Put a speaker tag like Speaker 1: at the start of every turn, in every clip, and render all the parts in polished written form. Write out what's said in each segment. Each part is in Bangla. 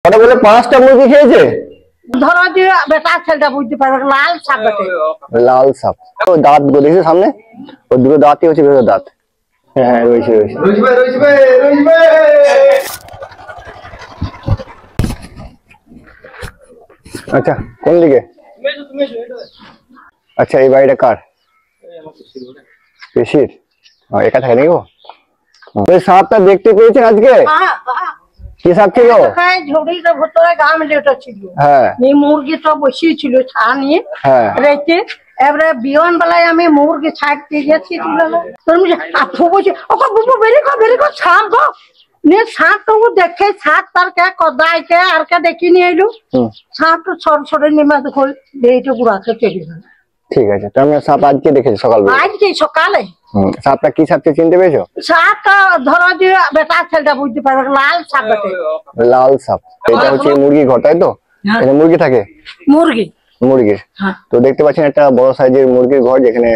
Speaker 1: ওটা বলে 5টা মুরগি খেয়েছে।
Speaker 2: ধরো যে বেটা ছেলেটা বুঝতে পারবে লাল সাপ বটে।
Speaker 1: লাল সাপ ও দাঁত গুলো দেখেছো সামনে, ওর দুটো দাঁতই হচ্ছে ভেতর দাঁত। হ্যাঁ রয়েছে রয়েছে। আচ্ছা কোন দিকে? আচ্ছা এই বাড়িটা কার? পিসির। একা থাকে নাকি ও? ওই সাপটা দেখতে পেয়েছেন আজকে? কি সাপ ছিল?
Speaker 2: ঝুড়ির ভিতরে গাম লেটা ছিল।
Speaker 1: হ্যাঁ
Speaker 2: এই মুরগিটা বসিয়েছিল ছা নিয়ে রেখে, এবারে বিয়ন বেলায় আমি মুরগি ছাড়তে গেছি সাপ গো নিয়ে সাপটা দেখে সাপ তার কে কদাই কে আর কে দেখি নিয়ে এলু সাপটা সর সরে নেমে দেখো এইটা গুড়াকে চেয়ে গেল।
Speaker 1: ঠিক আছে, তাহলে সাপ আজকে দেখেছি সকালবেলা?
Speaker 2: আজকে সকালে।
Speaker 1: সাপটা কি সাপ চিনতে পেরেছো?
Speaker 2: সাপটা ধরো যে বেটা ছেলেটা বুঝতে পারবে লাল সাপ বটে।
Speaker 1: লাল সাপ। এটা হচ্ছে মুরগি ঘর তাই তো? এখানে মুরগি থাকে?
Speaker 2: মুরগি
Speaker 1: মুরগির। তো দেখতে পাচ্ছেন একটা বড় সাইজের মুরগির ঘর, যেখানে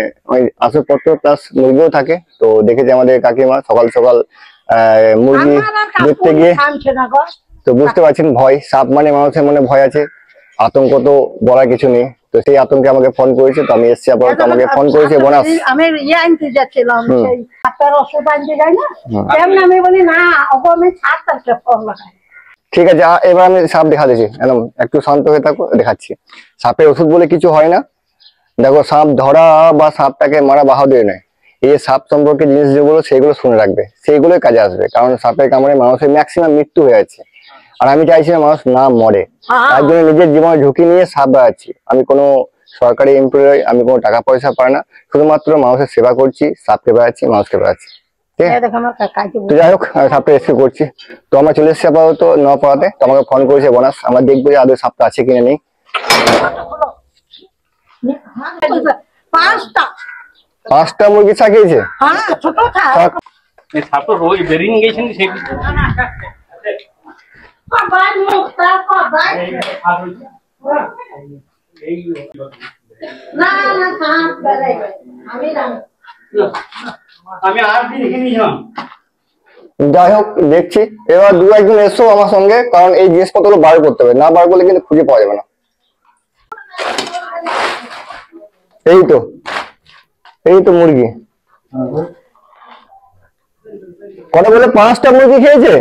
Speaker 1: আসবাবপত্র প্লাস মুরগিও থাকে। তো দেখেছি আমাদের কাকিমা সকাল সকাল মুরগি দেখতে গিয়ে, তো বুঝতে পারছেন ভয়, সাপ মানে মানুষের মনে ভয় আছে, আতঙ্ক তো বলার কিছু নেই। তো সেই আতঙ্কে আমাকে ফোন করেছে, তো আমি এসছি আপাতত। আমাকে ফোন করেছে বোনাস,
Speaker 2: আমি ইয়ে আনতে যাচ্ছিলাম সেই সাপের ওষুধ আনতে যাই না, তেমন আমি বলি না ওকে আমি সাপ তাকে ফোন লাগাই।
Speaker 1: ঠিক আছে এবার আমি সাপ দেখা দিচ্ছি, একদম একটু শান্ত হয়ে থাকো, দেখাচ্ছি। সাপের ওষুধ বলে কিছু হয় না। দেখো সাপ ধরা বা সাপটাকে মারা বাহাদুরি নয়, এই সাপ সম্পর্কে জিনিস যেগুলো সেগুলো শুনে রাখবে, সেইগুলোই কাজে আসবে। কারণ সাপের কামড়ে মানুষের ম্যাক্সিমাম মৃত্যু হয়ে যাচ্ছে, আর আমি চাইছি না মানুষ না মরে। তার জন্য নিজের জীবনে ঝুঁকি নিয়ে সাপ বাড়াচ্ছি। আমি কোনো সরকারি এমপ্লয়, আমি কোনো টাকা পয়সা পাই না, শুধুমাত্র মানুষের সেবা করছি, সাপকে বাড়াচ্ছি, মানুষকে বাড়াচ্ছি। তো যাই হোক সাপটা রেস্কিউ করছি। তো আমরা চলে এসেছি আপাতত নপাড়াতে। তো আমাকে ফোন করেছে বোনাস, আমরা দেখবো যে আদৌ সাপটা আছে কিনা নেই। 5টা মুরগি ছাকিয়েছে।
Speaker 3: রোজ বেরিয়ে গেছেন সেই আমি আর দেখে নিলাম।
Speaker 1: যাই হোক দেখছি, এবার 2-1 জন এসো আমার সঙ্গে, কারণ এই জিনিসপত্রগুলো বার করতে হবে, না বার করলে কিন্তু খুঁজে পাওয়া যাবে না। এই তো মুরগি। কটা বলে 5টা মুরগি খেয়েছে।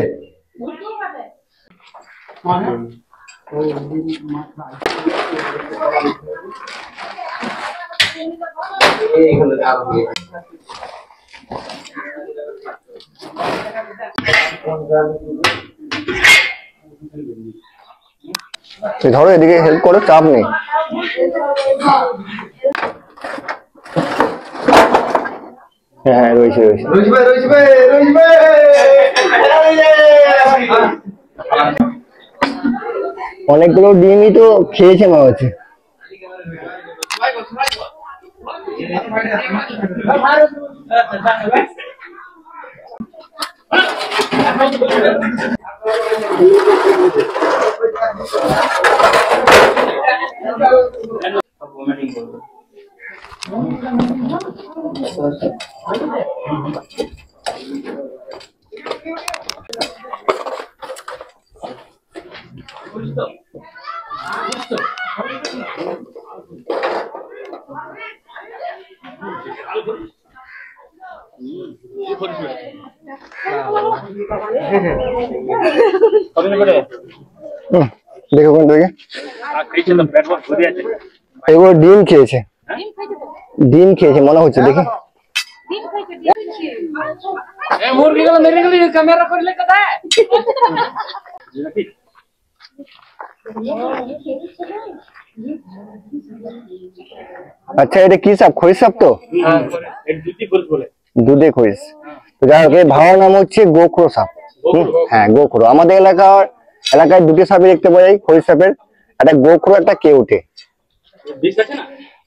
Speaker 1: ধরো এদিকে হেল্প করো, চাপ নেই। হ্যাঁ রয়েছে রয়েছে। অনেকগুলো ডিমই তো খেয়েছে মনে হচ্ছে। দেখো কোন দিকে এগুলো ডিম খেয়েছে, ডিম খেয়েছে মনে হচ্ছে। দেখি
Speaker 3: মুরগিগুলো মেরে গেলে ক্যামেরা করলে কোথায়?
Speaker 1: আচ্ছা এটা কি সাপ? খরিশ সাপ তো? দুধে খরিশ। তো যাই হোক ভালো নাম হচ্ছে গোখরো সাপ। হ্যাঁ গোখরো। আমাদের এলাকায় 2টি সাপই দেখতে পাওয়া যায় খরিশ সাপের, একটা গোখরো একটা কেউটে।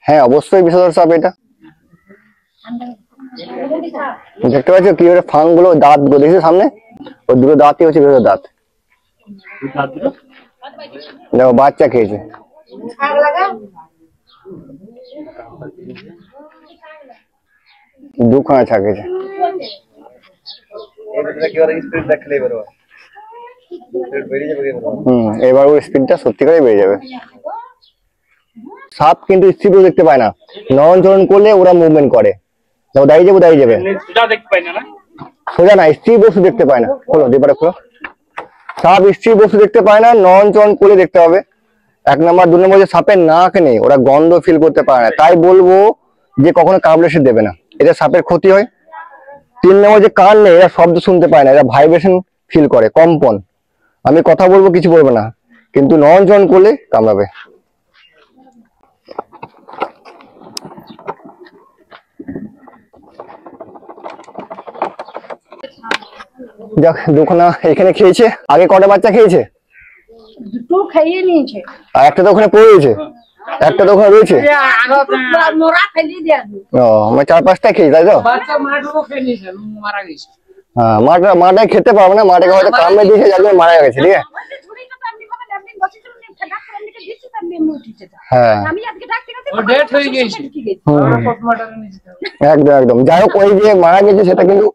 Speaker 1: হ্যাঁ অবশ্যই বিষধর সাপ এটা। দেখতে পাচ্ছ কি ফাং গুলো, দাঁত গুলো দেখছো সামনে, ওর দুটো দাঁতই হচ্ছে ভেতর দাঁত। দেখো বাচ্চা খেয়েছে। দুখানা ছাকেছে। এবার ওর স্পিডটা সত্যিকারই বেড়ে যাবে। সাপ কিন্তু স্ত্রী দেখতে পায় না, নরম করলে ওরা মুভমেন্ট করে। দেখো দাঁড়িয়ে যাবে
Speaker 3: সোজা দেখতে পাই না না?
Speaker 1: সোজা না, স্ত্রী বস্তু দেখতে পায় না। খোলো ডিবাটা খোলো। সাপ স্ত্রী বস্তু দেখতে পায় না, নরম করে দেখতে হবে। 1 নম্বর। 2 নম্বর যে সাপের নাক নেই, ওরা গন্ধ ফিল করতে পারে না, তাই বলবো যে কখনো কার্বলেশন দেবে না, এটা সাপের ক্ষতি হয়। 3 নম্বর যে কান নেই, এরা শব্দ শুনতে পায় না, এরা ভাইব্রেশন ফিল করে, কম্পন। আমি কথা বলবো কিছু বলবো না, কিন্তু নরম করলে কামড়াবে। যাক, 2খানা এখানে খেয়েছে। আগে কটা বাচ্চা খেয়েছে?
Speaker 2: 2 খাইয়ে নিয়েছে।
Speaker 1: আর একটা তো ওখানে পড়ে রয়েছে, একটা তো ওখানে রয়েছে।
Speaker 2: মোরা ফেলি দিয়ে আসবে।
Speaker 1: ও মানে 4-5টা খেয়েছে, তাই তো?
Speaker 3: বাচ্চা মাঠও খেয়ে নিয়েছে, মারা গেছে।
Speaker 1: হ্যাঁ, মাটাই খেতে পারবে না, মাটাকে হয়তো কামড়ে দিয়েছে, যার জন্য মারা গেছে। ঠিক আছে, হ্যাঁ
Speaker 3: ও ডেট হয়ে গেছে। পোস্টমর্টমে নিয়ে যেতে হবে।
Speaker 1: একদম। যাই হোক, ওই যে মারা গেছে সেটা কিন্তু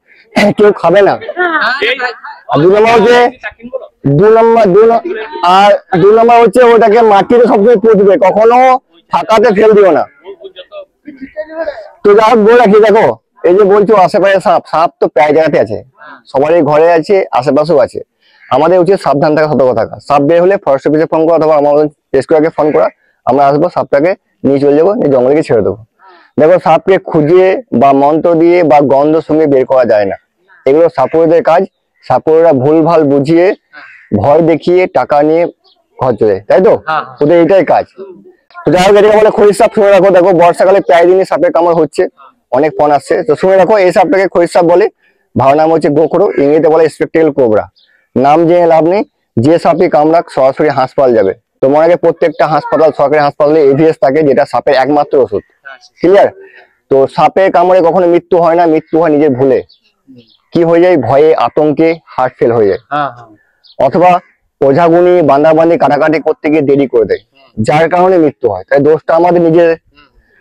Speaker 1: কেউ খাবে না। আর 2 নম্বর হচ্ছে আর 2 নম্বর হচ্ছে ওটাকে মাটিতে সবসময় পুঁতবে, কখনো ফাঁকাতে ফেল দিও না। তো যাই হোক, বলে রাখি, দেখো এই যে বলছো আশেপাশে সাপ তো প্রায় জায়গাতে আছে, সবারই ঘরে আছে, আশেপাশেও আছে। আমাদের উচিত সাবধান থাকা, সতর্ক থাকা। সাপ বের হলে ফরেস্ট অফিসে ফোন করা অথবা আমাদের রেস্কিউকে ফোন করা, আমরা আসবো, সাপটাকে নিয়ে চলে যাবো, নিয়ে জঙ্গলে গিয়ে ছেড়ে দেবো। দেখো, সাপকে খুঁজে বা মন্ত্র দিয়ে বা গন্ধ সঙ্গে বের করা যায় না, এগুলো সাপুরেদের কাজ। সাপুরেরা ভুলভাল বুঝিয়ে, ভয় দেখিয়ে টাকা নিয়ে ঘর চলে যায়, তাই তো? ওদের এটাই কাজ। তো যাই হোক, এটাকে বলে খরিশ সাপ। শুনে রাখো, দেখো বর্ষাকালে প্রায় দিনই সাপের কামড় হচ্ছে, অনেক ফোন আসছে, তো শুনে রাখো এই সাপটাকে খরিশ সাপ বলে। ভালো নাম হচ্ছে গোখরো, ইংরেজিতে বলে স্পেকটেল কোবরা। নাম জেনে লাভ নেই, যে সাপই কামড়াক সরাসরি হাসপাতাল যাবে। তোমার আগে প্রত্যেকটা হাসপাতাল, সরকারি হাসপাতালে এভিএস থাকে, যেটা সাপের একমাত্র ওষুধ। ক্লিয়ার? তো সাপের কামড়ে কখনো মৃত্যু হয় না, মৃত্যু হয় নিজের ভুলে। কি হয়ে যায়? ভয়ে, আতঙ্কে হার্ট ফেল হয়ে যায়, অথবা ওঝাগুনি বান্দাবান্দি কাটাকাটি করতে গিয়ে দেরি করে দেয়, যার কারণে মৃত্যু হয়। তাই দোষটা আমাদের নিজের।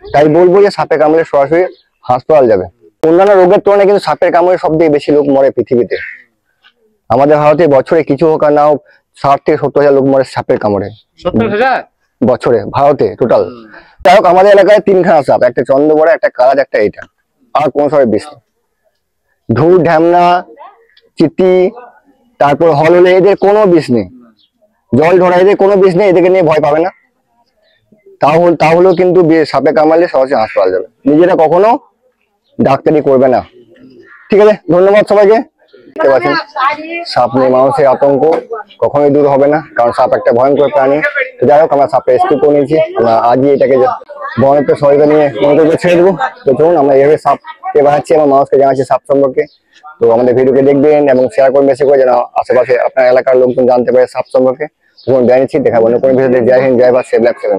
Speaker 1: তাই বলবো যে সাপের কামড়ে সরাসরি হাসপাতাল যাবে। অন্যান্য রোগের তুলনায় কিন্তু সাপের কামড়ে সব থেকে বেশি লোক মরে পৃথিবীতে। আমাদের ভারতে বছরে কিছু হোক আর না হোক 60 থেকে 70 হাজার লোক মরে সাপের কামড়ে,
Speaker 3: 70,000
Speaker 1: বছরে ভারতে টোটাল। যাই হোক, আমাদের এলাকায় 3খানা সাপ, একটা চন্দ্রবড়া, একটা কালাজ, একটা এইটা। আর কোন সাপের বিষ নেই। ধূর, ঢ্যামনা, চিতি, তারপর হলহলে, এদের কোনো বিষ নেই। জল ধরা, এদের কোনো বিষ নেই, এদেরকে নিয়ে ভয় পাবে না। তাহলেও কিন্তু সাপে কামড়ালে সরাসরি হাসপাতাল যাবে, নিজেরা কখনো ডাক্তারি করবে না। ঠিক আছে, ধন্যবাদ সবাইকে। দেখতে পাচ্ছেন, সাপ নিয়ে মানুষের আতঙ্ক কখনোই দূর হবে না, কারণ সাপ একটা ভয়ঙ্কর প্রাণী। যাই হোক, আমরা সাপটা রেস্কিউ করে নিয়েছি, আমরা আজই এটাকে বনের সহায়তা নিয়ে মনোযোগ ছেড়ে দেবো। তো চলুন, আমরা এইভাবে সাপকে বানাচ্ছি এবং মানুষকে জানাচ্ছি সাপ সম্পর্কে। তো আমাদের ভিডিওকে দেখবেন এবং শেয়ার করবেন বেশি করে, যেন আশেপাশে আপনার এলাকার লোকজন জানতে পারে সাপ সম্পর্কে। তখন জানিয়েছি, দেখা অন্য কোনো ভিডিওতে। জয় হিন্দ, জয় ভারত, সেভ লাইফ সেভ।